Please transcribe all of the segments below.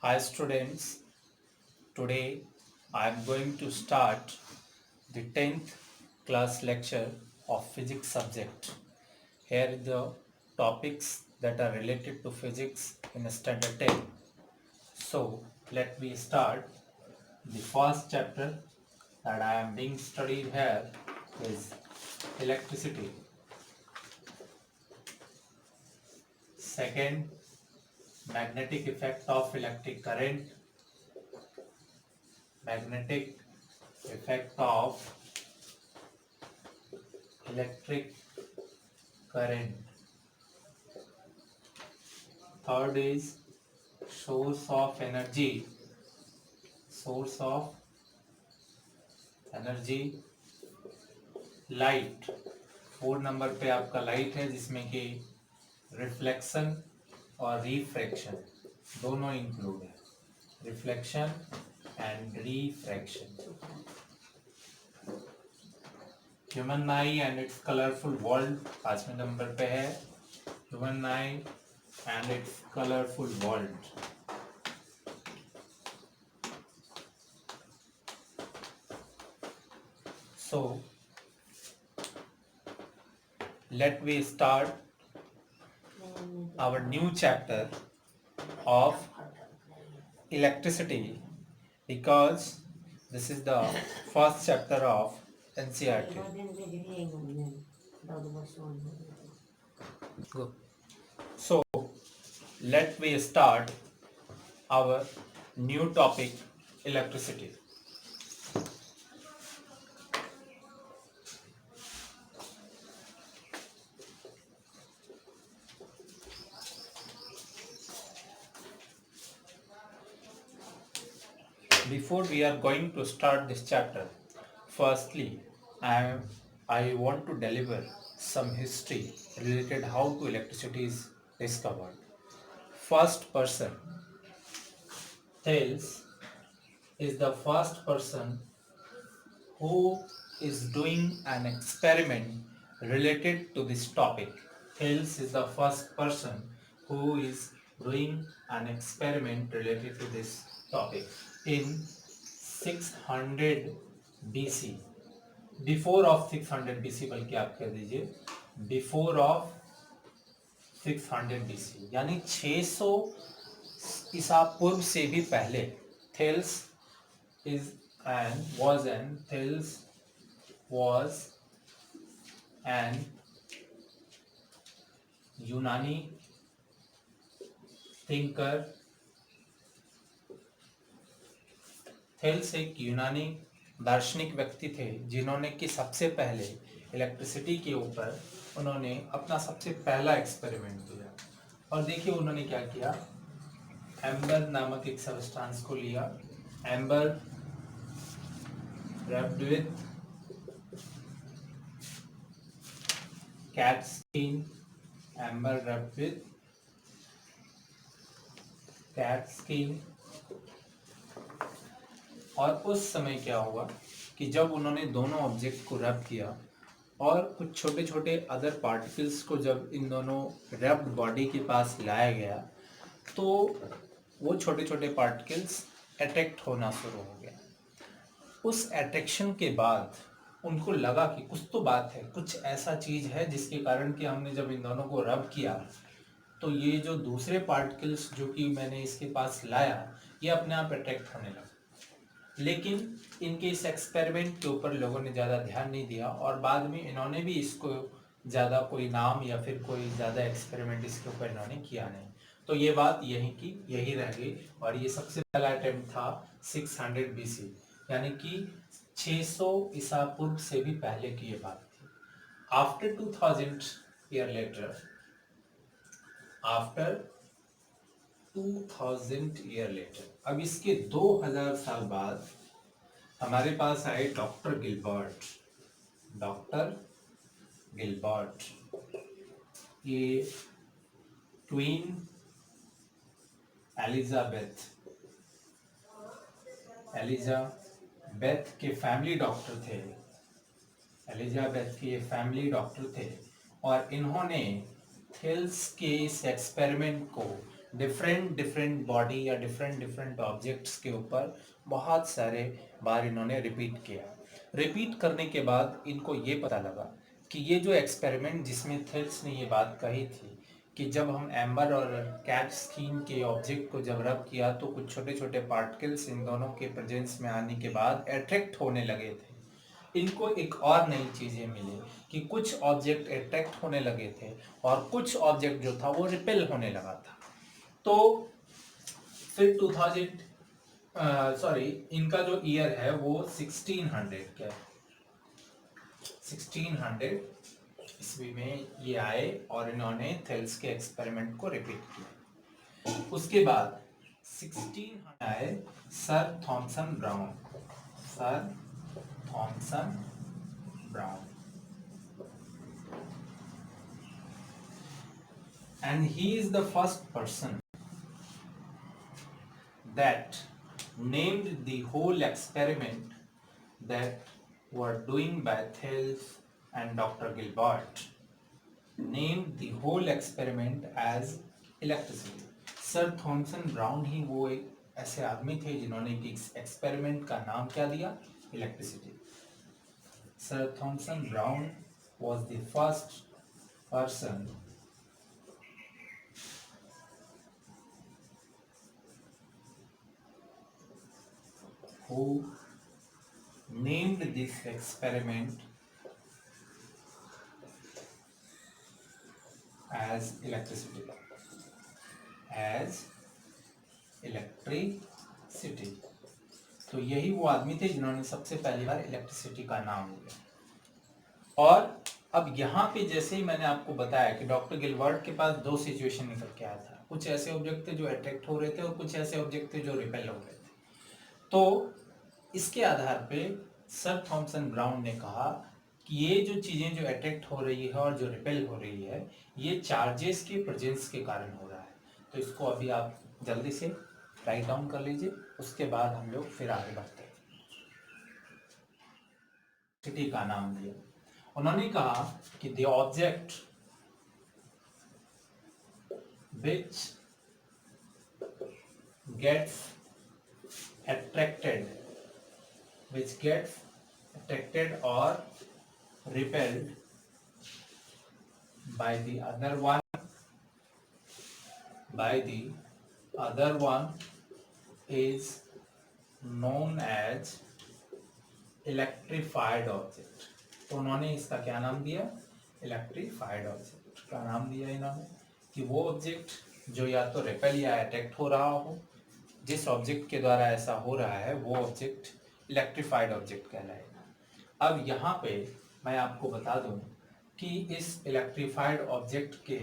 Hi students, today I am going to start the 10th class lecture of physics subject. Here are the topics that are related to physics in standard 10. So let me start. The first chapter that I am being studied here is electricity. Second, magnetic effect of electric current. Magnetic effect of electric current. Third is source of energy. Source of energy light. 4 number पे आपका light है जिसमें कि reflection और refraction दोनों include है. Reflection and refraction. Human eye and its colourful world 5वें number पे है. Human eye and its colourful world. So let me start our new chapter of electricity because this is the first chapter of NCERT. Go. So let me start our new topic, electricity. Before we are going to start this chapter, firstly, I want to deliver some history related how to electricity is discovered. First person, Thales, is the first person who is doing an experiment related to this topic. Thales is the first person who is doing an experiment related to this topic in 600 BC. Before of 600 BC बल्कि आप कह दीजिए before of 600 BC यानी 600 ईसा पूर्व से भी पहले. Thales is and Thales was an यूनानी थिंकर. थेल्स एक यूनानी दार्शनिक व्यक्ति थे जिन्होंने कि सबसे पहले इलेक्ट्रिसिटी के ऊपर उन्होंने अपना सबसे पहला एक्सपेरिमेंट किया. और देखिए उन्होंने क्या किया. एम्बर नामक एक सबस्टांस को लिया. Amber wrapped with cat skin. Amber wrapped with cat skin. और उस समय क्या हुआ कि जब उन्होंने दोनों ऑब्जेक्ट को रैप किया और कुछ छोटे छोटे अदर पार्टिकल्स को जब इन दोनों रैप्ड बॉडी के पास लाया गया तो वो छोटे छोटे पार्टिकल्स अट्रैक्ट होना शुरू हो गया. उस अट्रैक्शन के बाद उनको लगा कि कुछ तो बात है, कुछ ऐसा चीज है जिसके कारण कि हमने जब इन दोनों को रब किया तो ये जो दूसरे पार्टिकल्स जो कि मैंने इसके पास लाया ये अपने आप अट्रैक्ट होने लगा. लेकिन इनके इस एक्सपेरिमेंट के ऊपर लोगों ने ज़्यादा ध्यान नहीं दिया और बाद में इन्होंने भी इसको ज़्यादा कोई नाम या फिर कोई ज़्यादा एक्सपेरिमेंट इसके ऊपर इन्होंने किया नहीं. तो ये बात यही की यही रह गई और ये सबसे पहला अटेम्प्ट था 600 BC यानी कि 600 ईसा पूर्व से भी पहले की ये बात थी. After 2000 year later, after 2000 year later, अब इसके 2000 साल बाद हमारे पास आए डॉक्टर गिलबर्ट. डॉक्टर गिलबर्ट ये क्वीन एलिजाबेथ के फैमिली डॉक्टर थे. एलिजाबेथ के ये फैमिली डॉक्टर थे और इन्होंने थेल्स के इस एक्सपेरिमेंट को डिफरेंट डिफरेंट बॉडी या डिफरेंट डिफरेंट ऑब्जेक्ट्स के ऊपर बहुत सारे बार इन्होंने रिपीट किया। रिपीट करने के बाद इनको ये पता लगा कि ये जो एक्सपेरिमेंट जिसमें थेल्स ने ये बात कही थी कि जब हम एम्बर और कैट स्किन के ऑब्जेक्ट को जब रब किया तो कुछ छोटे छोटे पार्टिकल्स इन दोनों के प्रेजेंस में आने के बाद अट्रैक्ट होने लगे थे। इनको एक और नई चीजें मिली कि कुछ ऑब्जेक्ट अट्रैक्ट होने लगे थे और कुछ ऑब्जेक्ट जो था वो रिपेल होने लगा था। तो फिर 2000 सॉरी इनका जो ईयर है वो 1600 क्या 1600 ईस्वी में ये आए और इन्होंने थेल्स के एक्सपेरिमेंट को रिपीट किया। उसके बाद 1600 आए sir Thomson Brown. Sir Thomson Brown and he is the first person that named the whole experiment that were doing by Thales and Dr. Gilbert named the whole experiment as electricity. Sir Thomson Brown ही वो एक ऐसे आदमी थे जिन्होंने इस experiment का नाम क्या दिया, electricity. Sir Thomson Brown was the first person who named this experiment as electricity. तो यही वो आदमी थे जिन्होंने सबसे पहली बार इलेक्ट्रिसिटी का नाम लिया। और अब यहाँ पे जैसे ही मैंने आपको बताया कि डॉक्टर गिलबर्ट के पास दो सिचुएशन निकल के आया था, कुछ ऐसे ऑब्जेक्ट थे जो अट्रैक्ट हो रहे थे और कुछ ऐसे ऑब्जेक्ट थे जो रिपेल हो रहे थे। तो इसके आधार पे सर थॉमसन ब्राउन ने कहा कि ये जो चीजें जो अट्रैक्ट हो रही है और जो रिपेल हो रही है ये चार्जेस के प्रेजेंस के कारण हो रहा है। तो इसको अभी आप जल्दी से राइट डाउन कर लीजिए, उसके बाद हम लोग फिर आगे बढ़ते हैं। सिटी का नाम दिया, उन्होंने कहा कि the object which gets attracted or repelled by the other one is known as electrified object। तो उन्होंने इसका क्या नाम दिया, इलेक्ट्रीफाइड ऑब्जेक्ट का नाम दिया इन्होंने कि वो ऑब्जेक्ट जो या तो रिपेल या अट्रैक्ट हो रहा हो, जिस ऑब्जेक्ट के द्वारा ऐसा हो रहा है वो ऑब्जेक्ट इलेक्ट्रीफाइड ऑब्जेक्ट कहलाएगा। अब यहाँ पे मैं आपको बता दूं कि इस इलेक्ट्रीफाइड ऑब्जेक्ट के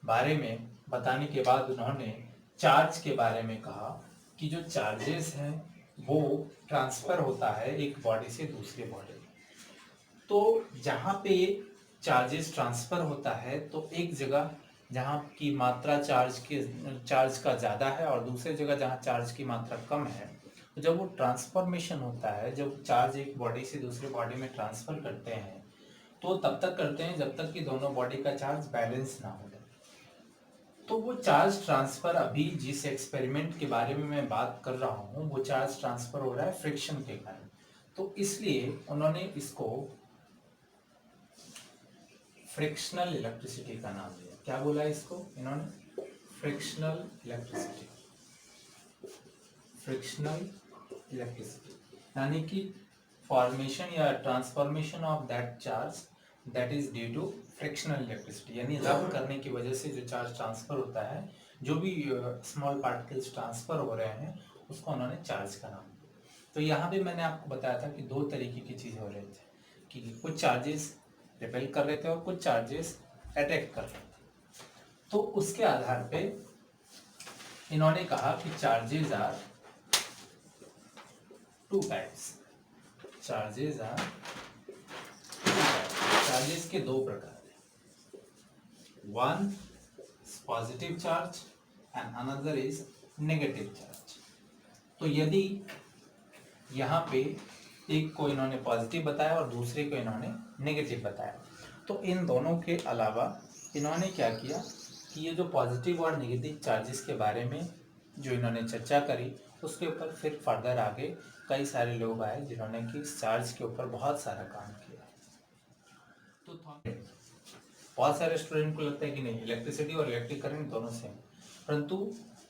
बारे में बताने के बाद उन्होंने चार्ज के बारे में कहा कि जो चार्जेस हैं वो ट्रांसफर होता है एक बॉडी से दूसरे बॉडी में। तो जहाँ पे चार्जेस ट्रांसफर होता है तो एक जगह जहाँ की मात्रा चार्ज का ज़्यादा है और दूसरी जगह जहाँ चार्ज की मात्रा कम है, तो जब वो ट्रांसफॉर्मेशन होता है, जब चार्ज एक बॉडी से दूसरे बॉडी में ट्रांसफ़र करते हैं तो तब तक करते हैं जब तक कि दोनों बॉडी का चार्ज बैलेंस ना हो जाए। तो वो चार्ज ट्रांसफ़र अभी जिस एक्सपेरिमेंट के बारे में मैं बात कर रहा हूँ वो चार्ज ट्रांसफ़र हो रहा है फ्रिक्शन के कारण। तो इसलिए उन्होंने इसको फ्रिक्शनल इलेक्ट्रिसिटी का नाम दिया। क्या बोला इसको इन्होंने, फ्रिक्शनल इलेक्ट्रिसिटी। फ्रिक्शनल इलेक्ट्रिसिटी यानी कि फॉर्मेशन या transformation of that charge that is due to frictional electricity, यानी रब करने की वजह से जो चार्ज ट्रांसफर होता है, जो भी स्मॉल पार्टिकल्स ट्रांसफर हो रहे हैं उसको उन्होंने चार्ज का नाम दिया। तो यहाँ पे मैंने आपको बताया था कि दो तरीके की चीज़ हो रहे थे कि कुछ चार्जेस रिपेल कर रहे थे और कुछ चार्जेस अटैक कर रहे थे। तो उसके आधार पे इन्होंने कहा कि charges are two types. Charges के दो प्रकार हैं, one positive charge and another is negative charge. तो यदि यहाँ पे एक को इन्होंने पॉजिटिव बताया और दूसरे को इन्होंने नेगेटिव बताया, तो इन दोनों के अलावा इन्होंने क्या किया कि ये जो पॉजिटिव और नेगेटिव चार्जेस के बारे में जो इन्होंने चर्चा करी, उसके ऊपर फिर फर्दर आगे कई सारे लोग आए जिन्होंने कि इस चार्ज के ऊपर बहुत सारा काम किया। तो बहुत सारे स्टूडेंट को लगता है कि नहीं, इलेक्ट्रिसिटी और इलेक्ट्रिक करंट दोनों सेम, परंतु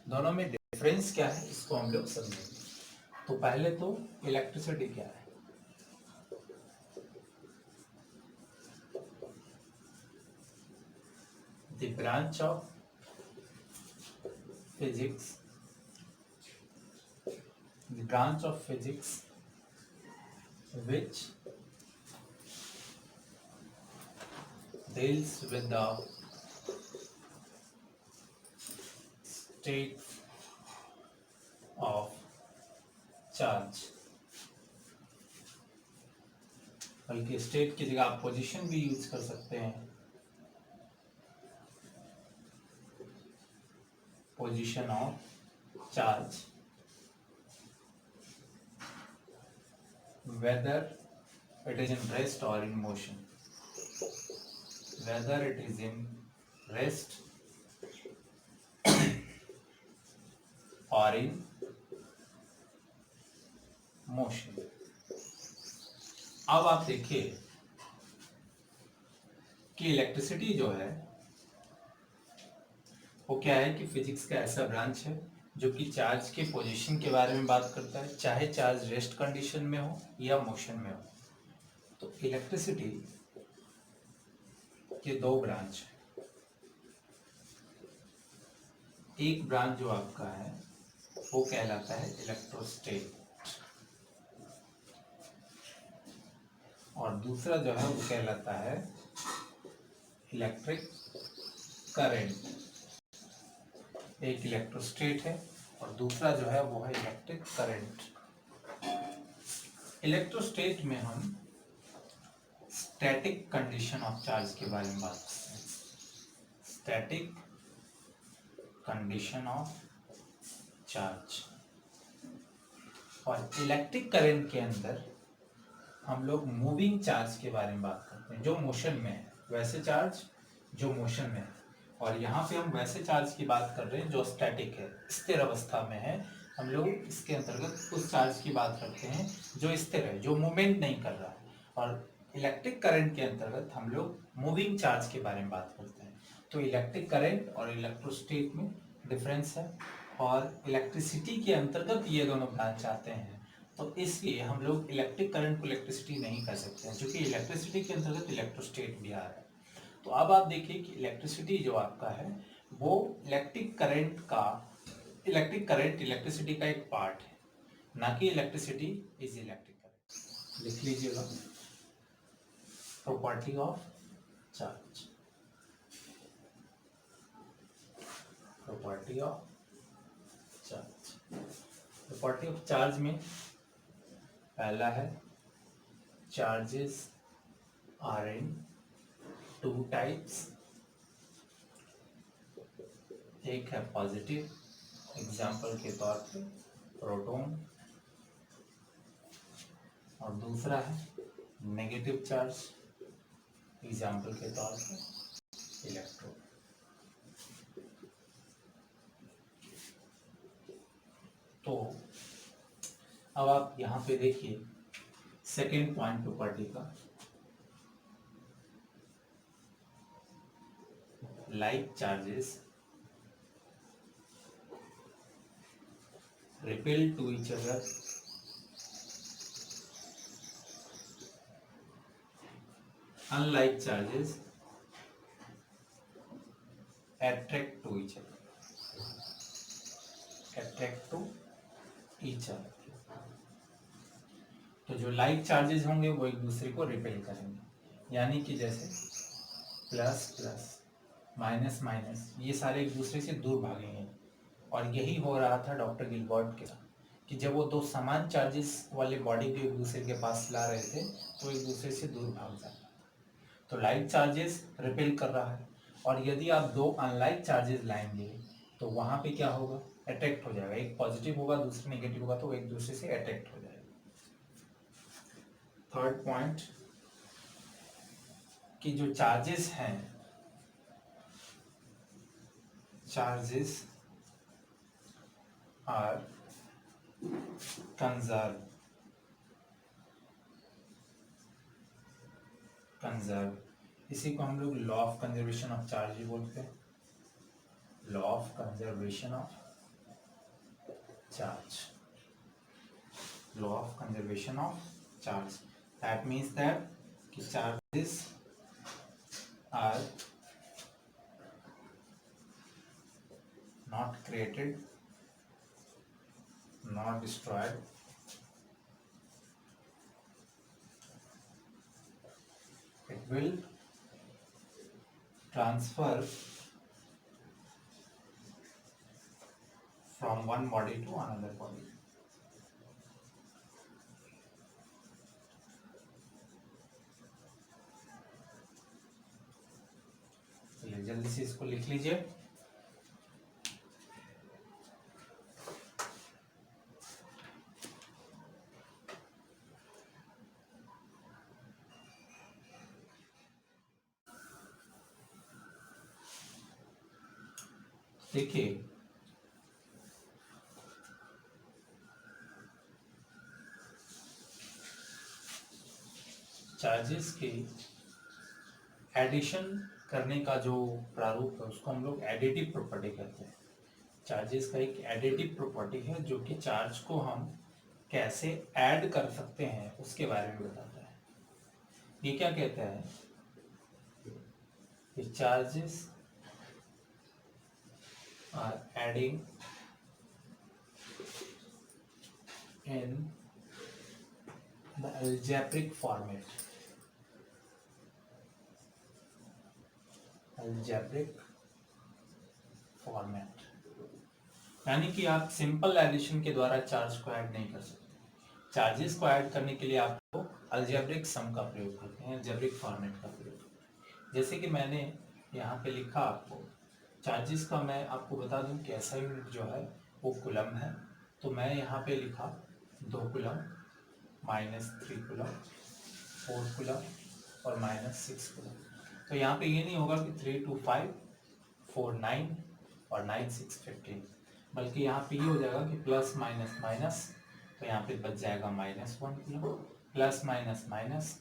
दोनों में डिफरेंस क्या है इसको हम लोग समझेंगे। तो पहले तो इलेक्ट्रिसिटी क्या है। The branch of physics, which deals with the state of charge, बल्कि स्टेट की जगह आप पोजीशन भी यूज कर सकते हैं, position of charge, whether it is in rest or in motion, whether it is in rest or in motion। अब आप देखिए कि इलेक्ट्रिसिटी जो है वो क्या है कि फिजिक्स का ऐसा ब्रांच है जो कि चार्ज के पोजीशन के बारे में बात करता है, चाहे चार्ज रेस्ट कंडीशन में हो या मोशन में हो। तो इलेक्ट्रिसिटी के दो ब्रांच है। एक ब्रांच जो आपका है वो कहलाता है इलेक्ट्रोस्टेट, और दूसरा जो है वो कहलाता है इलेक्ट्रिक करंट। एक इलेक्ट्रोस्टेट है और दूसरा जो है वो है इलेक्ट्रिक करंट। इलेक्ट्रोस्टेट में हम स्टैटिक कंडीशन ऑफ चार्ज के बारे में बात करते हैं, स्टैटिक कंडीशन ऑफ चार्ज। और इलेक्ट्रिक करंट के अंदर हम लोग मूविंग चार्ज के बारे में बात करते हैं, जो मोशन में है, वैसे चार्ज जो मोशन में है। और यहाँ पे हम वैसे चार्ज की बात कर रहे हैं जो स्टैटिक है, स्थिर अवस्था में है। हम लोग इसके अंतर्गत उस चार्ज की बात करते हैं जो स्थिर है, जो मूवमेंट नहीं कर रहा है। और इलेक्ट्रिक करंट के अंतर्गत हम लोग मूविंग चार्ज के बारे में बात करते हैं। तो इलेक्ट्रिक करंट और इलेक्ट्रोस्टेट में डिफरेंस है, और इलेक्ट्रिसिटी के अंतर्गत ये दोनों ब्रांच आते हैं। तो इसलिए हम लोग इलेक्ट्रिक करंट को इलेक्ट्रिसिटी नहीं कर सकते हैं, क्योंकि इलेक्ट्रिसिटी के अंतर्गत इलेक्ट्रोस्टेट भी आ रहा है। तो अब आप देखिए कि इलेक्ट्रिसिटी जो आपका है वो इलेक्ट्रिक करंट इलेक्ट्रिसिटी का एक पार्ट है, ना कि इलेक्ट्रिसिटी इज इलेक्ट्रिक करंट। लिख लीजिएगा, property of charge, property of charge. Property of charge में पहला है charges are in two types. एक है पॉजिटिव, एग्जाम्पल के तौर पे प्रोटॉन, और दूसरा है नेगेटिव चार्ज, एग्जाम्पल के तौर पे इलेक्ट्रॉन। तो अब आप यहाँ पे देखिए सेकेंड पॉइंट प्रॉपर्टी का, like charges repel to each other, unlike charges attract to each other, attract to each other। तो जो लाइक चार्जेस होंगे वो एक दूसरे को रिपेल करेंगे, यानी कि जैसे प्लस प्लस माइनस माइनस, ये सारे एक दूसरे से दूर भागेंगे। और यही हो रहा था डॉक्टर गिलबर्ट के, कि जब वो दो समान चार्जेस वाले बॉडी को एक दूसरे के पास ला रहे थे तो एक दूसरे से दूर भाग जाता। तो लाइक चार्जेस रिपेल कर रहा है, और यदि आप दो अनलाइक चार्जेस लाएंगे तो वहाँ पे क्या होगा, अट्रैक्ट हो जाएगा। एक पॉजिटिव होगा दूसरा नेगेटिव होगा, तो एक दूसरे से अट्रैक्ट हो जाएगा। थर्ड पॉइंट कि जो चार्जेस हैं charges are conserved इसी को हम लोग law of conservation of charge भी बोलते हैं, law of conservation of charge, law of conservation of charge. That means that कि charges are not created, not destroyed, it will transfer from one body to another body। चलिए जल्दी से इसको लिख लीजिए। देखिए चार्जेस के एडिशन करने का जो प्रारूप है उसको हम लोग एडिटिव प्रॉपर्टी कहते हैं। चार्जेस का एक एडिटिव प्रॉपर्टी है जो कि चार्ज को हम कैसे ऐड कर सकते हैं उसके बारे में बताता है। ये क्या कहता है कि charges are adding in the algebraic format, यानी कि आप सिंपल एडिशन के द्वारा चार्ज को ऐड नहीं कर सकते। चार्जेस को ऐड करने के लिए आपको अलजेब्रिक सम का प्रयोग करते हैं, अलजेब्रिक फॉर्मेट का प्रयोग। जैसे कि मैंने यहाँ पे लिखा आपको चार्जेस का, मैं आपको बता दूं कि ऐसा यूनिट जो है वो कुलम है, तो मैं यहाँ पे लिखा 2 कुलम, -3 कुलम, 4 कुलम और -6 कुलम। तो यहाँ पे ये नहीं होगा कि 3 2 5 4 9 और 9 6 15, बल्कि यहाँ पे ये हो जाएगा कि प्लस माइनस माइनस, तो यहाँ पे बच जाएगा -1 कुलम, प्लस माइनस माइनस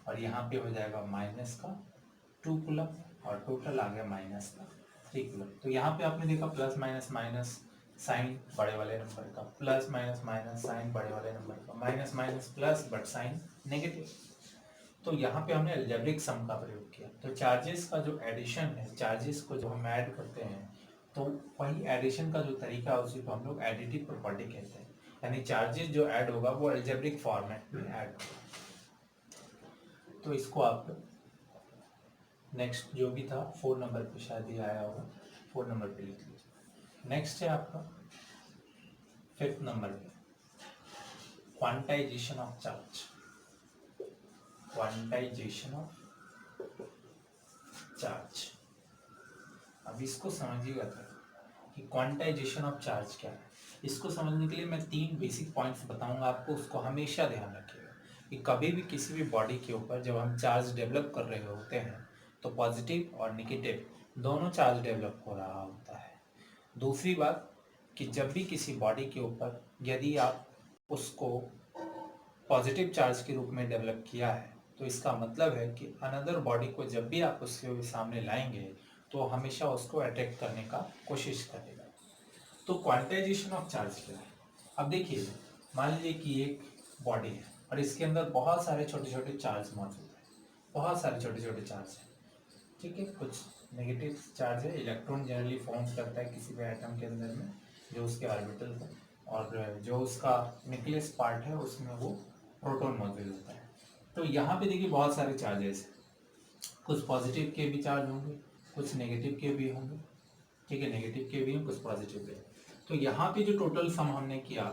और यहाँ पे हो जाएगा माइनस का 2 कुलम और टोटल आ गया माइनस का 3 कुलम। तो यहाँ पे आपने देखा प्लस माइनस माइनस साइन बड़े वाले नंबर का, प्लस माइनस माइनस साइन बड़े वाले नंबर का, minus minus plus but sign negative. तो यहाँ पे हमने अलजेब्रिक सम का प्रयोग किया। तो चार्जेस का जो एडिशन है, चार्जेस को जो हम ऐड करते हैं, तो वही एडिशन का जो तरीका है उसी को हम लोग एडिटिव प्रॉपर्टी कहते हैं। यानी चार्जेस जो ऐड होगा वो अलजेब्रिक फॉर्मेट में ऐड होगा। तो इसको आप नेक्स्ट जो भी था 4 नंबर पे शायद ही आया होगा, 4 नंबर पे लिख लीजिए। नेक्स्ट है आपका 5th नंबर पे quantization of charge, quantization of charge. अब इसको समझिएगा कि क्वांटाइजेशन ऑफ चार्ज क्या है। इसको समझने के लिए मैं 3 बेसिक पॉइंट्स बताऊंगा आपको, उसको हमेशा ध्यान रखिएगा कि कभी भी किसी भी बॉडी के ऊपर जब हम चार्ज डेवलप कर रहे होते हैं तो पॉजिटिव और नेगेटिव दोनों चार्ज डेवलप हो रहा होता है। दूसरी बात कि जब भी किसी बॉडी के ऊपर यदि आप उसको पॉजिटिव चार्ज के रूप में डेवलप किया है तो इसका मतलब है कि अनदर बॉडी को जब भी आप उसके सामने लाएंगे तो हमेशा उसको अटैक करने का कोशिश करेगा। तो क्वांटाइजेशन ऑफ चार्ज क्या है। अब देखिए मान लीजिए कि एक बॉडी है और इसके अंदर बहुत सारे छोटे छोटे चार्ज मौजूद है, बहुत सारे छोटे छोटे चार्ज हैं, ठीक है। कुछ नेगेटिव चार्ज है, इलेक्ट्रॉन जनरली फॉर्म करता है किसी भी एटम के अंदर में जो उसके ऑर्बिटल है, और जो उसका न्यूक्लियस पार्ट है उसमें वो प्रोटॉन मौजूद होता है। तो यहाँ पे देखिए बहुत सारे चार्जेस हैं, कुछ पॉजिटिव के भी चार्ज होंगे, कुछ नेगेटिव के भी होंगे, ठीक है, नेगेटिव के भी हैं, कुछ पॉजिटिव के। तो यहाँ पे जो टोटल सम हमने किया,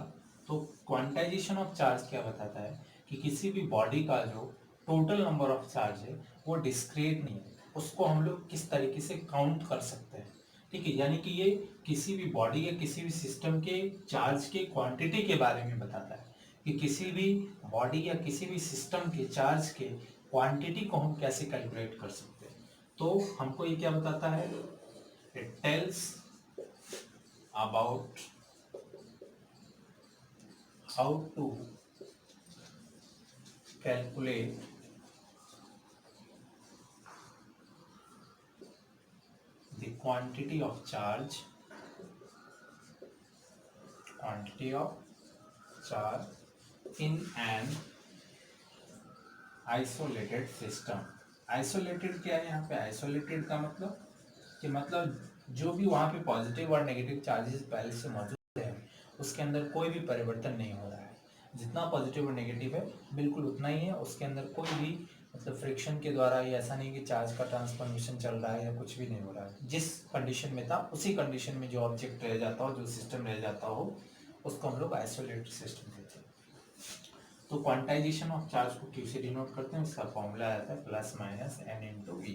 तो क्वांटाइजेशन ऑफ चार्ज क्या बताता है कि किसी भी बॉडी का जो टोटल नंबर ऑफ चार्ज है वो डिस्क्रीट नहीं है, उसको हम लोग किस तरीके से काउंट कर सकते हैं, ठीक है। यानी कि ये किसी भी बॉडी या किसी भी सिस्टम के चार्ज के क्वांटिटी के बारे में बताता है कि किसी भी बॉडी या किसी भी सिस्टम के चार्ज के क्वांटिटी को हम कैसे कैलकुलेट कर सकते हैं। तो हमको ये क्या बताता है, it tells about how to calculate the quantity of charge in an isolated system। Isolated क्या है यहाँ पे? आइसोलेटेड का मतलब कि मतलब जो भी वहाँ पे पॉजिटिव और नेगेटिव चार्जेस पहले से मौजूद है उसके अंदर कोई भी परिवर्तन नहीं हो रहा है। जितना पॉजिटिव और नेगेटिव है बिल्कुल उतना ही है, उसके अंदर कोई भी मतलब फ्रिक्शन के द्वारा या ऐसा नहीं कि चार्ज का ट्रांसफॉर्मेशन चल रहा है या कुछ भी नहीं हो रहा है। जिस कंडीशन में था उसी कंडीशन में जो ऑब्जेक्ट रह जाता हो, जो सिस्टम रह जाता हो, उसको हम लोग आइसोलेटेड सिस्टम कहते हैं। तो क्वांटाइजेशन ऑफ चार्ज को क्यू से डिनोट करते हैं, इसका फॉर्मूला आता है plus minus N into V.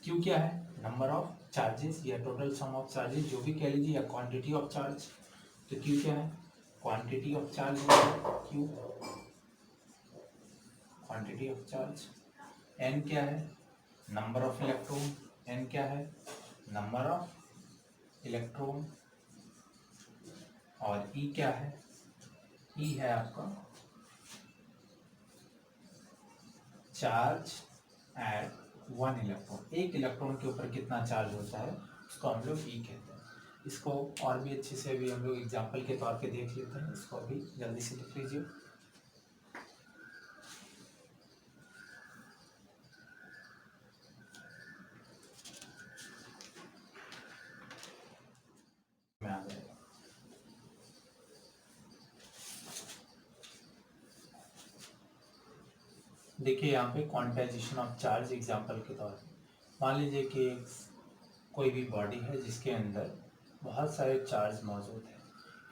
Q क्या है? नंबर ऑफ चार्जेस या टोटल सम ऑफ चार्जेस जो भी कह लीजिए, या क्वांटिटी ऑफ चार्ज। तो क्यू क्या है? Quantity of charge Q, quantity of charge. N क्या है? Number of electron. एन क्या है? Number of electron. और ई क्या है? ई है आपका चार्ज एट वन इलेक्ट्रॉन। एक इलेक्ट्रॉन के ऊपर कितना चार्ज होता है उसको हम लोग ई कहते हैं। इसको और भी अच्छे से अभी हम लोग एग्जाम्पल के तौर पे देख लेते हैं। इसको अभी जल्दी से लिख लीजिए। मैं आ जाएगा। देखिए यहाँ पे क्वांटाइजेशन ऑफ चार्ज एग्जाम्पल के तौर पे मान लीजिए कि कोई भी बॉडी है जिसके अंदर बहुत सारे चार्ज मौजूद है।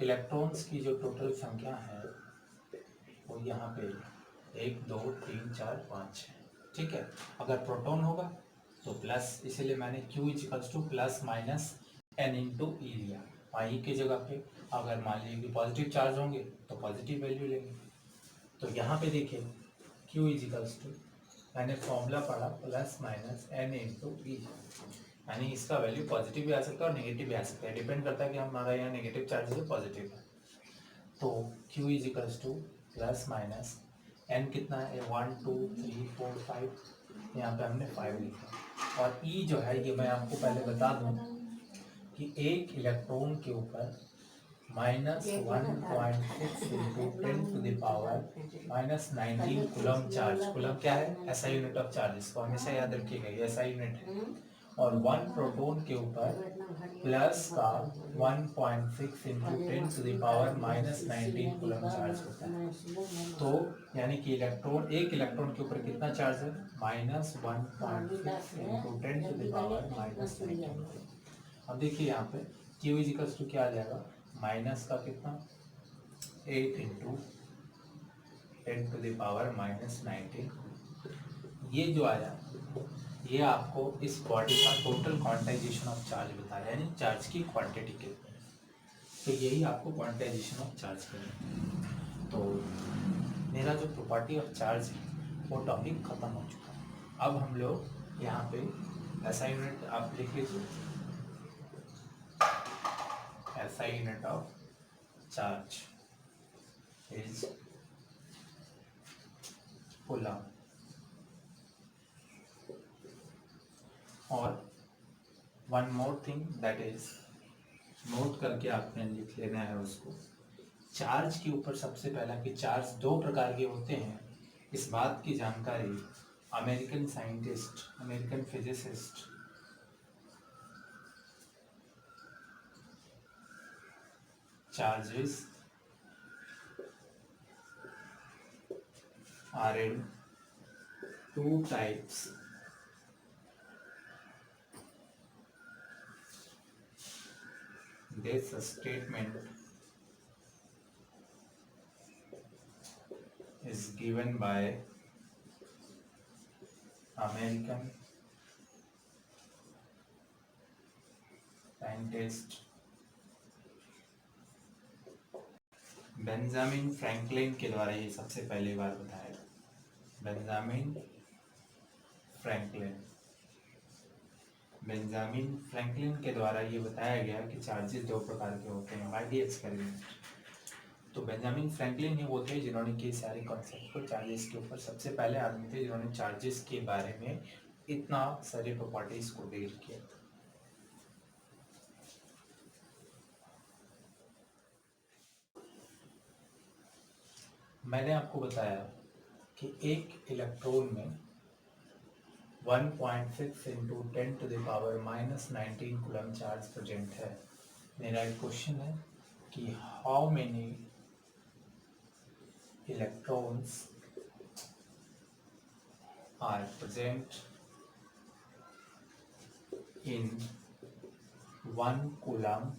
इलेक्ट्रॉन्स की जो टोटल संख्या है वो यहाँ पे 1 2 3 4 5 6, ठीक है। अगर प्रोटॉन होगा तो प्लस, इसीलिए मैंने Q equals to plus minus N into e लिया। ई की जगह पे अगर मान लीजिए कि पॉजिटिव चार्ज होंगे तो पॉजिटिव वैल्यू लेंगे। तो यहाँ पे देखिए Q इजिकल्स टू, मैंने फॉर्मूला पढ़ा प्लस माइनस एन इंटू ई, यानी इसका वैल्यू पॉजिटिव भी आ सकता है और नेगेटिव भी आ सकता है, डिपेंड करता है कि हमारा यहाँ नेगेटिव चार्ज है पॉजिटिव है। तो Q equals to plus minus N कितना है? 1 2 3 4 5, यहाँ पे हमने 5 लिखा। और E जो है ये मैं आपको पहले बता दूँ कि एक इलेक्ट्रॉन के ऊपर -1.6 इंटू 10⁻⁻19 कूलम चार्ज। कूलम क्या है? ऐसा यूनिट ऑफ चार्ज, इसको हमेशा याद रखिएगा, ऐसा यूनिट है। और 1 प्रोटॉन के ऊपर प्लस का 1.6 इंटू 10⁻⁻19 कूलम चार्ज होता है। तो यानी कि एक इलेक्ट्रॉन के ऊपर कितना चार्ज है? -1.6 इंटू 10⁻⁻19। अब देखिए यहाँ पे Q इजिकल्स टू क्या आ जाएगा? माइनस का कितना? 8 इंटू 10⁻⁻19। ये जो आया ये आपको इस बॉडी का टोटल क्वांटाइजेशन ऑफ चार्ज बताया, यानी चार्ज की क्वांटिटी कितनी है। तो यही आपको क्वांटाइजेशन ऑफ चार्ज करेगा। तो मेरा जो प्रॉपर्टी ऑफ चार्ज है वो टॉपिक खत्म हो चुका है। अब हम लोग यहाँ पे ऐसा यूनिट आप लिख लीजिए, ऐसा unit of charge is coulomb. और one more thing that is, note करके आपने लिख लेना है उसको। चार्ज के ऊपर सबसे पहला कि चार्ज 2 प्रकार के होते हैं, इस बात की जानकारी American scientist, American physicist charges are in 2 types. This statement is given by American scientist Benjamin Franklin के द्वारा ये सबसे पहली बार बताया। बेंजामिन फ्रैंकलिन बेंजामिन फ्रैंकलिन के द्वारा ये बताया गया कि चार्जेस दो प्रकार के होते हैं बाय द एक्सपेरिमेंट। तो बेंजामिन फ्रैंकलिन ही वो थे जिन्होंने कि सारे कॉन्सेप्ट को चार्जेस के ऊपर, सबसे पहले आदमी थे जिन्होंने चार्जेस के बारे में इतना सारी प्रॉपर्टीज को डील किया। मैंने आपको बताया कि एक इलेक्ट्रॉन में 1.6 इंटू 10⁻⁻19 कूलम चार्ज प्रेजेंट है। मेरा एक क्वेश्चन है कि how many electrons are present in 1 coulomb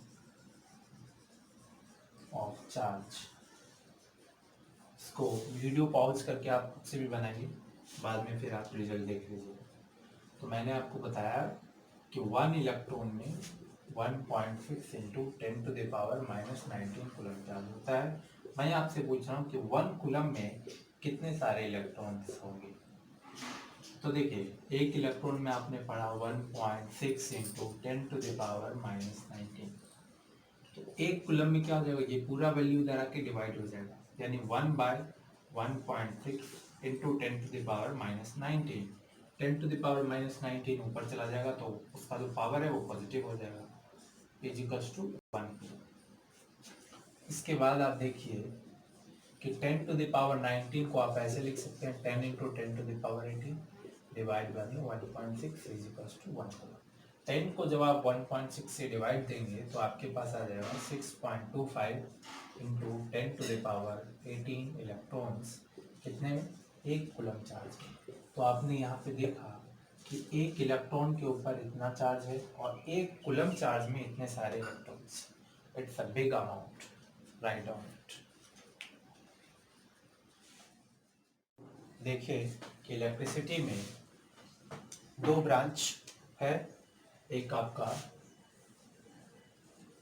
of charge. इसको वीडियो पॉज करके आप खुद से भी बनाइए, बाद में फिर आप रिजल्ट देख लीजिए। तो मैंने आपको बताया कि 1 इलेक्ट्रॉन में 1.6 इंटू 10⁻⁻19 कूलम चार्ज होता है। मैं आपसे पूछ रहा हूँ कि 1 कूलम में कितने सारे इलेक्ट्रॉन्स होंगे। तो देखिए एक इलेक्ट्रॉन में आपने पढ़ा 1.6 इंटू 10⁻⁻19, तो एक कूलम में क्या हो जाएगा, ये पूरा वैल्यू इधर आके डिवाइड हो जाएगा, यानी 1/1.6 इंटू 10⁻⁻19, 10⁻⁻19 ऊपर चला जाएगा तो उसका जो पावर है वो पॉजिटिव हो जाएगा, इज इक्वल्स टू 1। इसके बाद आप देखिए कि 10⁻19 को आप ऐसे लिख सकते हैं 10 into 10⁻18 divide by 1.6 is equals to 1। 10 को जब आप 1.6 से डिवाइड देंगे तो आपके पास आ जाएगा 6.25 इंटू 10⁻18 इलेक्ट्रॉन्स, कितने में, एक कूलम चार्ज में। तो आपने यहाँ पे देखा कि एक इलेक्ट्रॉन के ऊपर इतना चार्ज है और एक कूलम चार्ज में इतने सारे electrons. It's a big amount, right on it. देखिए कि इलेक्ट्रिसिटी में दो ब्रांच है, एक आपका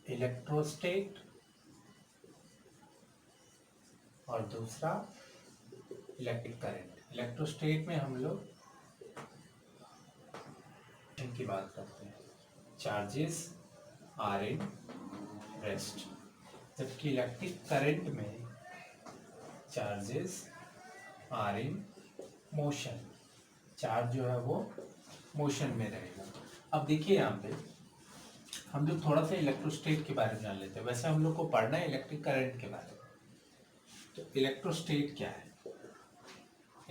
इलेक्ट्रोस्टेट और दूसरा इलेक्ट्रिक करंट। इलेक्ट्रोस्टेट में हम लोग इनकी बात करते हैं, चार्जेस आर इन रेस्ट, जबकि इलेक्ट्रिक करंट में charges are in motion, charge जो है वो मोशन में रहेगा। अब देखिए यहाँ पे हम लोग थोड़ा सा इलेक्ट्रोस्टेट के बारे में जान लेते हैं, वैसे हम लोग को पढ़ना है इलेक्ट्रिक करंट के बारे में। तो इलेक्ट्रोस्टेट क्या है,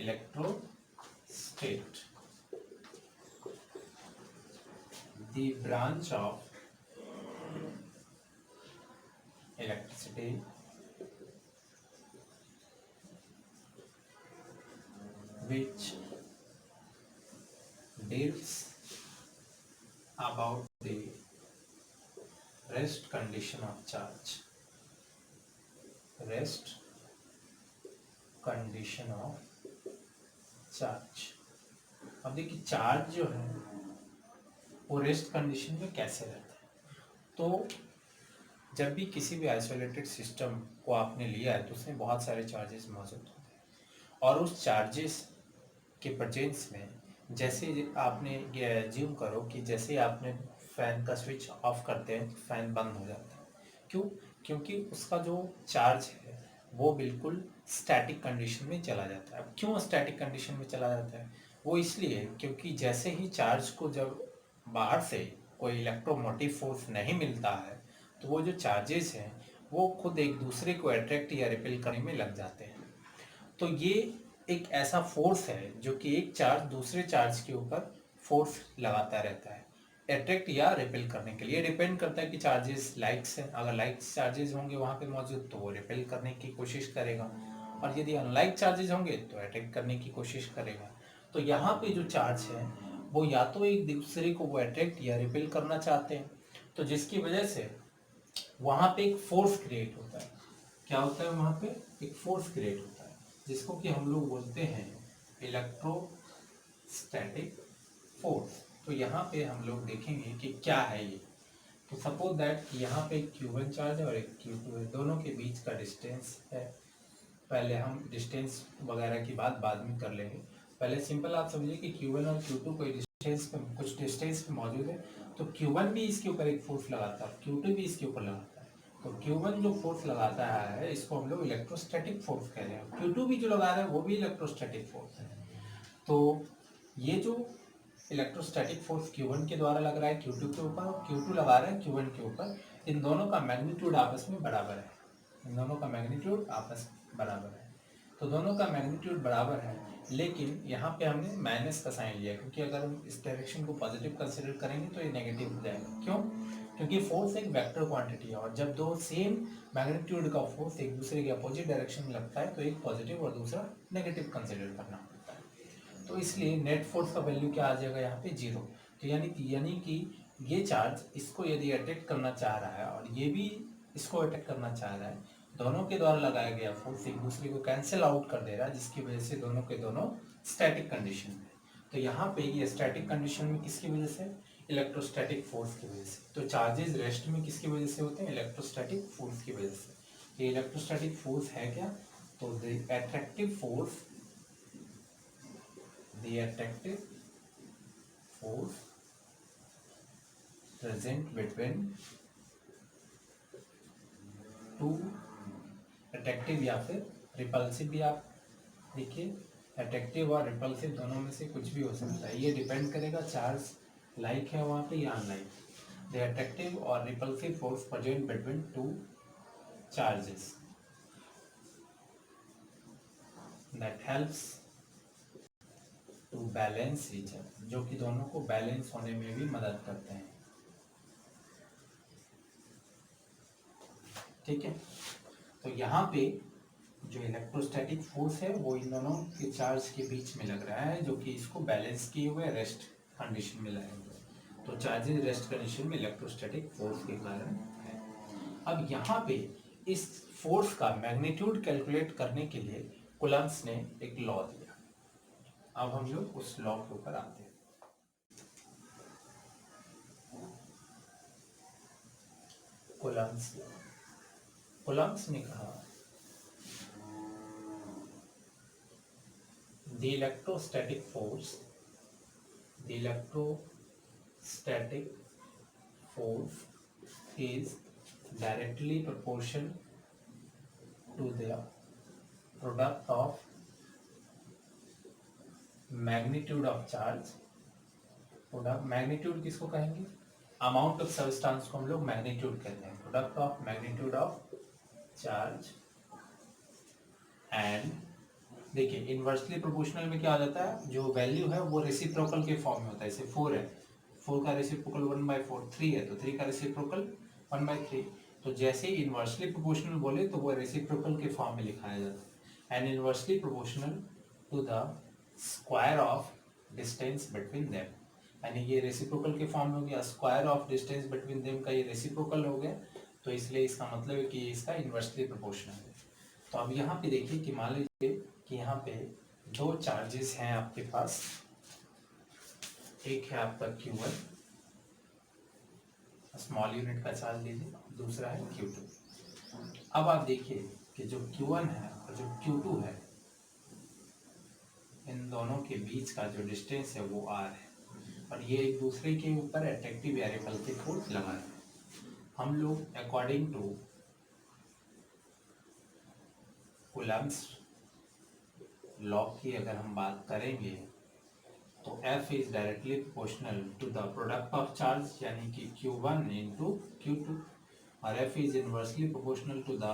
इलेक्ट्रोस्टेट the branch of electricity which deals about the rest condition of charge, rest condition of charge। अब देखिए चार्ज जो है वो रेस्ट कंडीशन में कैसे रहता है। तो जब भी किसी भी आइसोलेटेड सिस्टम को आपने लिया है तो उसमें बहुत सारे चार्जेस मौजूद होते हैं, और उस चार्जेस के प्रेजेंस में जैसे आपने एज्यूम करो कि जैसे आपने फैन का स्विच ऑफ करते हैं फैन बंद हो जाता है। क्यों? क्योंकि उसका जो चार्ज है वो बिल्कुल स्टैटिक कंडीशन में चला जाता है। अब क्यों स्टैटिक कंडीशन में चला जाता है? वो इसलिए क्योंकि जैसे ही चार्ज को जब बाहर से कोई इलेक्ट्रोमोटिव फोर्स नहीं मिलता है तो वो जो चार्जेस हैं वो खुद एक दूसरे को अट्रैक्ट या रिपेल करने में लग जाते हैं। तो ये एक ऐसा फोर्स है जो कि एक चार्ज दूसरे चार्ज के ऊपर फोर्स लगाता रहता है, अट्रैक्ट या रिपेल करने के लिए। डिपेंड करता है कि चार्जेस लाइक्स हैं, अगर लाइक्स चार्जेस होंगे वहाँ पे मौजूद तो वो रिपेल करने की कोशिश करेगा, और यदि अनलाइक चार्जेस होंगे तो अट्रैक्ट करने की कोशिश करेगा। तो यहाँ पे जो चार्ज है वो या तो एक दूसरे को वो अट्रैक्ट या रिपेल करना चाहते हैं, तो जिसकी वजह से वहाँ पे एक फोर्स क्रिएट होता है। क्या होता है वहाँ पे? एक फोर्स क्रिएट होता है जिसको कि हम लोग बोलते हैं इलेक्ट्रोस्टैटिक फोर्स। तो यहाँ पे हम लोग देखेंगे कि क्या है ये। तो सपोज दैट यहाँ पे एक Q1 चार्ज है और एक Q2 है, दोनों के बीच का डिस्टेंस है। पहले हम डिस्टेंस वगैरह की बात बाद में कर लेंगे, पहले सिंपल आप समझिए कि Q1 और Q2 कोई कुछ डिस्टेंस पे मौजूद है, तो Q1 भी इसके ऊपर एक फोर्स लगाता है, Q2 भी इसके ऊपर लगाता है। तो Q1 जो फोर्स लगाता है इसको हम लोग इलेक्ट्रोस्टैटिक फोर्स कह रहे हैं, Q2 भी जो लगा रहा है वो भी इलेक्ट्रोस्टैटिक फोर्स है। तो ये जो इलेक्ट्रोस्टैटिक फोर्स Q1 के द्वारा लग रहा है Q2 के ऊपर, और Q2 लगा रहा है Q1 के ऊपर, इन दोनों का मैग्नीट्यूड आपस में बराबर है, इन दोनों का मैग्नीट्यूड आपस में बराबर है। तो दोनों का मैग्नीट्यूड बराबर है, लेकिन यहाँ पे हमने माइनस का साइन लिया, क्योंकि अगर हम इस डायरेक्शन को पॉजिटिव कंसिडर करेंगे तो ये नेगेटिव हो जाएगा। क्यों? क्योंकि फोर्स एक वेक्टर क्वांटिटी है, और जब दो सेम मैग्नीट्यूड का फोर्स एक दूसरे के अपोजिट डायरेक्शन में लगता है तो एक पॉजिटिव और दूसरा नेगेटिव कंसिडर करना पड़ता है। तो इसलिए नेट फोर्स का वैल्यू क्या आ जाएगा यहाँ पे 0। तो यानी कि ये चार्ज इसको यदि अटैक करना चाह रहा है और ये भी इसको अटैक करना चाह रहा है, दोनों के द्वारा लगाया गया फोर्स एक दूसरे को कैंसिल आउट कर दे रहा है, जिसकी वजह से दोनों के दोनों स्टैटिक कंडीशन में। तो यहाँ पे ये स्टैटिक कंडीशन में किसकी वजह से? इलेक्ट्रोस्टैटिक फोर्स की वजह से। तो चार्जेस रेस्ट में किसकी वजह से होते हैं? इलेक्ट्रोस्टैटिक फोर्स की वजह से। ये इलेक्ट्रोस्टैटिक फोर्स है क्या? तो the attractive force present between two attractive या फिर रिपल्सिव भी आप देखिए, अट्रैक्टिव और रिपल्सिव दोनों में से कुछ भी हो सकता है, ये डिपेंड करेगा चार्ज लाइक है वहाँ पे या अनलाइक। द अट्रैक्टिव और repulsive force present between two charges that helps to balance each other, जो कि दोनों को बैलेंस होने में भी मदद करते हैं। ठीक है, तो यहाँ पे जो इलेक्ट्रोस्टैटिक फोर्स है वो इन दोनों के चार्ज के बीच में लग रहा है, जो कि इसको बैलेंस किए हुए रेस्ट कंडीशन में लाए हुए। तो चार्जेस रेस्ट कंडीशन में इलेक्ट्रोस्टैटिक फोर्स के कारण है। अब यहाँ पे इस फोर्स का मैग्नीट्यूड कैलकुलेट करने के लिए कूलम्ब्स ने एक लॉ दिया। अब हम लोग उस लॉ के ऊपर आते हैं। कूलम्ब्स ने कहा the electrostatic force is directly proportional to the product of magnitude of charge। Product magnitude किसको कहेंगे? अमाउंट ऑफ सब्सटेंस को हम लोग मैग्नीट्यूड कहते हैं। Product of magnitude of charge and, देखिए इन्वर्सली प्रोपोर्शनल में क्या आ जाता है, जो वैल्यू है वो रेसिप्रोकल के फॉर्म में होता है। जैसे 4 है, 4 का रेसिप्रोकल 1/4, 3 है तो 3 का रेसिप्रोकल 1/3। तो जैसे ही इन्वर्सली प्रोपोर्शनल बोले तो वो रेसिप्रोकल के फॉर्म में लिखाया जाता है। And inversely proportional to the square of distance between them, यानी ये रेसिप्रोकल के फॉर्म में हो गया, square of distance between them का ये रेसिप्रोकल हो गया, तो इसलिए इसका मतलब है कि इसका इन्वर्सली प्रोपोर्शनल है। तो अब यहाँ पे देखिए कि मान लीजिए कि यहाँ पे दो चार्जेस हैं आपके पास, एक है आपका Q1 स्मॉल यूनिट का चार्ज लीजिए, दूसरा है Q2। अब आप देखिए कि जो Q1 है और जो Q2 है, इन दोनों के बीच का जो डिस्टेंस है वो R है, और ये एक दूसरे के ऊपर अट्रैक्टिव या रिपल्सिव फोर्स लगा रहे हैं। हम लोग अकॉर्डिंग टू कूलम्ब्स लॉ की अगर हम बात करेंगे तो F is directly proportional to the product of charge, यानी कि Q1 इंटू Q2, और F is inversely proportional to the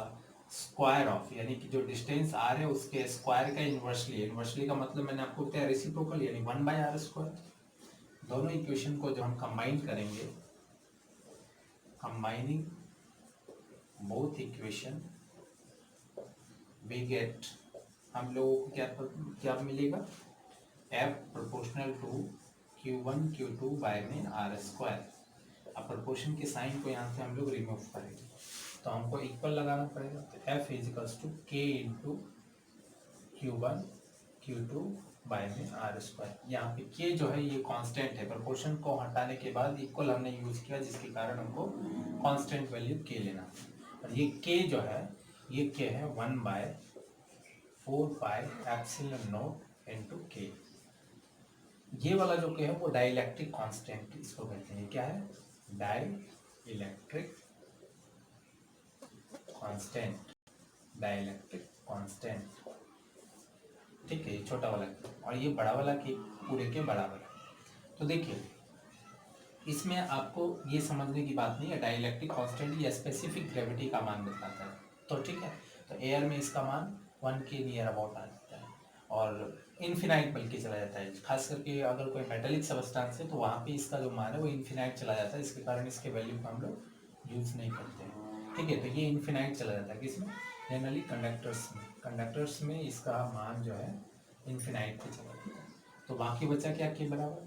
square of, यानी कि जो डिस्टेंस R है उसके स्क्वायर का इन्वर्सली। इन्वर्सली का मतलब मैंने आपको बताया रेसिप्रोकल, यानी 1/r²। दोनों इक्वेशन को जब हम कंबाइन करेंगे, combining both equation we get, हम लोगों को क्या मिलेगा? F proportional to Q1 Q2 by में R²। अब प्रोपोर्शन के साइन को यहाँ से हम लोग रिमूव करेंगे तो हमको इक्वल लगाना पड़ेगा। तो F equals to K into Q1 Q2 by में R²। यहाँ पे K जो है ये कांस्टेंट है, प्रोपोर्शन को हटाने के बाद इक्वल हमने यूज किया, जिसके कारण हमको कांस्टेंट वैल्यू K लेना। और ये K जो है ये K है 1/4 pi epsilon not into K। ये वाला जो क्या है वो डाइलेक्ट्रिक कांस्टेंट इसको कहते हैं। क्या है? Dielectric constant, dielectric constant. ठीक है, ये छोटा वाला और ये बड़ा वाला के पूरे के बराबर है। तो देखिए इसमें आपको ये समझने की बात नहीं है, डाइलेक्ट्रिक कांस्टेंट या स्पेसिफिक ग्रेविटी का मान बताता है। तो ठीक है, तो एयर में इसका मान 1 के नियर अबाउट आ जाता है और इन्फिनाइट बल्कि चला जाता है। खास करके अगर कोई मेटेलिक सबस्टेंस है तो वहाँ पे इसका जो मान है वो इन्फिनाइट चला जाता है, इसके कारण इसके वैल्यू को हम लोग यूज़ नहीं करते हैं। ठीक है, तो ये इन्फिनाइट चला जाता है किसमें? जनरली कंडक्टर्स में इसका मान जो है इन्फिनाइट पे चला जाता है। तो बाकी बचा क्या के बराबर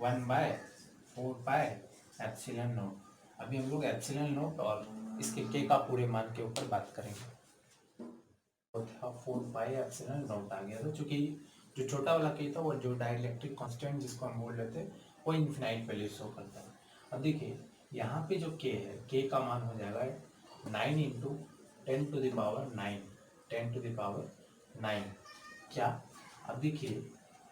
1/4πε0। अभी हम लोग एप्सिलॉन नोट और इसके के का पूरे मान के ऊपर बात करेंगे। तो था 4πε0 आ गया था, चूंकि जो छोटा वाला के था वो जो डाइलेक्ट्रिक कांस्टेंट जिसको हम बोल रहे थे वो इन्फिनाइट वैल्यू शो करता है। अब देखिए यहाँ पे जो के है, के का मान हो जाएगा 9 इंटू 10⁹, 10⁹ क्या? अब देखिए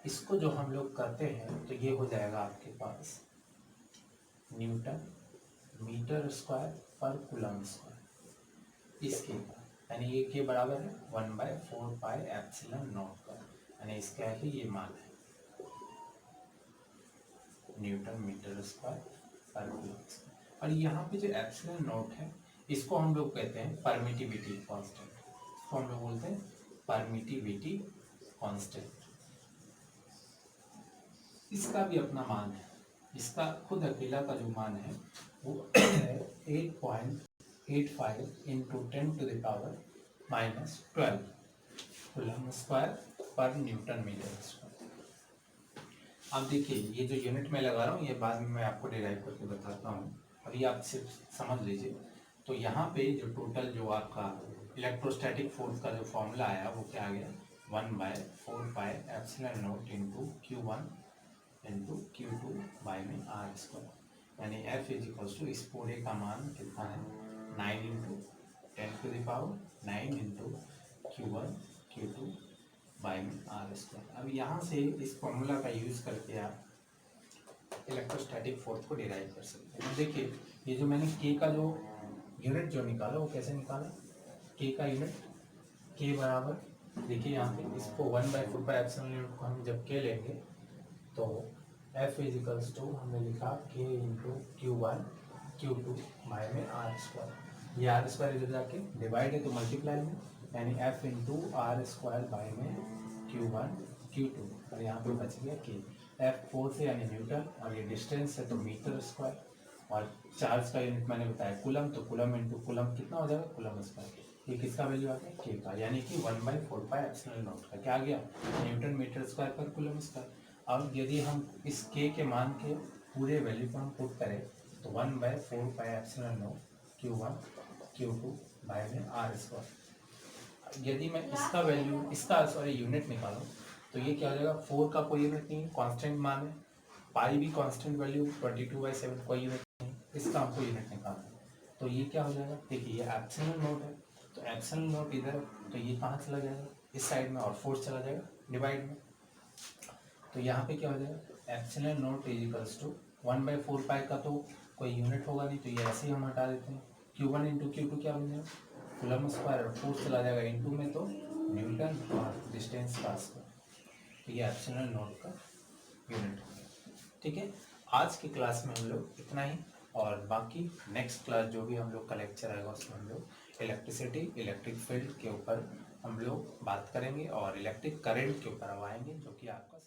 इसको जो हम लोग करते हैं तो ये हो जाएगा आपके पास न्यूटन मीटर स्क्वायर पर कूलम स्क्वायर इसके का, यानी ये के बराबर है 1/4πε0 का, यानी इसका ही ये मान है न्यूटन मीटर स्क्वायर पर कूलम स्क्वायर। और यहाँ पे जो एप्सिलॉन नॉट है इसको हम लोग कहते हैं परमिटिविटी कांस्टेंट, इसको हम लोग बोलते हैं परमिटिविटी कांस्टेंट। इसका भी अपना मान है, इसका खुद अकेला का जो मान है वो 8.85 इंटू 10⁻⁻12 कूलम स्क्वायर पर न्यूटन मीटर स्क्वायर। अब देखिए ये जो यूनिट में लगा रहा हूँ ये बाद में मैं आपको डिराइव करके बताता हूँ, अभी आप सिर्फ समझ लीजिए। तो यहाँ पे जो टोटल जो आपका इलेक्ट्रोस्टैटिक फोर्स का जो फॉर्मूला आया वो क्या आ गया 1/4πε0 into Q1 into Q2 by में R², यानी F इज इक्वल्स टू इस पूरे का मान कितना है 9 into 10⁹ into Q1 Q2 by में R²। अब यहाँ से इस फॉर्मूला का यूज़ करके आप इलेक्ट्रोस्टैटिक फोर्स को डिराइव कर सकते हैं। देखिए ये जो मैंने के का जो यूनिट जो निकाला वो कैसे निकाला, के का यूनिट के बराबर देखिए यहाँ पे इसको 1/4πε0 को हम जब के लेंगे तो F इज इक्वल्स टू हमने लिखा के इंटू Q1 Q2 बाई में R²। ये R² इधर जाके डिवाइड है तो मल्टीप्लाई में, यानी F इंटू R² बाई में Q1 Q2 और यहाँ पे बच गया के। F 4 से यानी न्यूटन और ये डिस्टेंस है तो मीटर स्क्वायर, और चार्ज का यूनिट मैंने बताया कूलम, तो कूलम इंटू कूलम कितना हो जाएगा कूलम स्क्वायर। ये किसका वैल्यू आ गया के का, यानी कि 1/4πε0 का क्या आ गया न्यूटन मीटर स्क्वायर पर कूलम स्क्वायर। अब यदि हम इस के मान के पूरे वैल्यू को हम पुट करें तो 1/4πε0 Q1 Q2 बाई में R²। यदि मैं इसका वैल्यू इसका सॉरी यूनिट निकालूं तो ये क्या हो जाएगा 4 का कोई यूनिट नहीं है, कांस्टेंट मान है, पाई भी कांस्टेंट वैल्यू 22/7 कोई यूनिट नहीं, इसका हमको यूनिट निकालना है। तो ये क्या हो जाएगा, देखिए ये एप्सिलॉन नोट है तो एप्सिलॉन नोट इधर तो ये कहाँ चला जाएगा इस साइड में और फोर्स चला जाएगा डिवाइड में। तो यहाँ पे क्या हो जाएगा epsilon naught is equals to 1/4π का तो कोई यूनिट होगा नहीं तो ये ऐसे ही हम हटा देते हैं। Q1 इंटू Q2 क्या बन जाएगा कूलम स्क्वायर और फोर्स चला जाएगा इंटू में तो न्यूटन और डिस्टेंस का स्क्वायर, तो ये एप्सिलॉन नोट का यूनिट हो गया। ठीक है, आज की क्लास में हम लोग इतना ही, और बाकी नेक्स्ट क्लास जो भी हम लोग का लेक्चर आएगा उसमें हम लोग इलेक्ट्रिसिटी इलेक्ट्रिक फील्ड के ऊपर हम लोग बात करेंगे और इलेक्ट्रिक करंट के ऊपर आएंगे जो कि आपका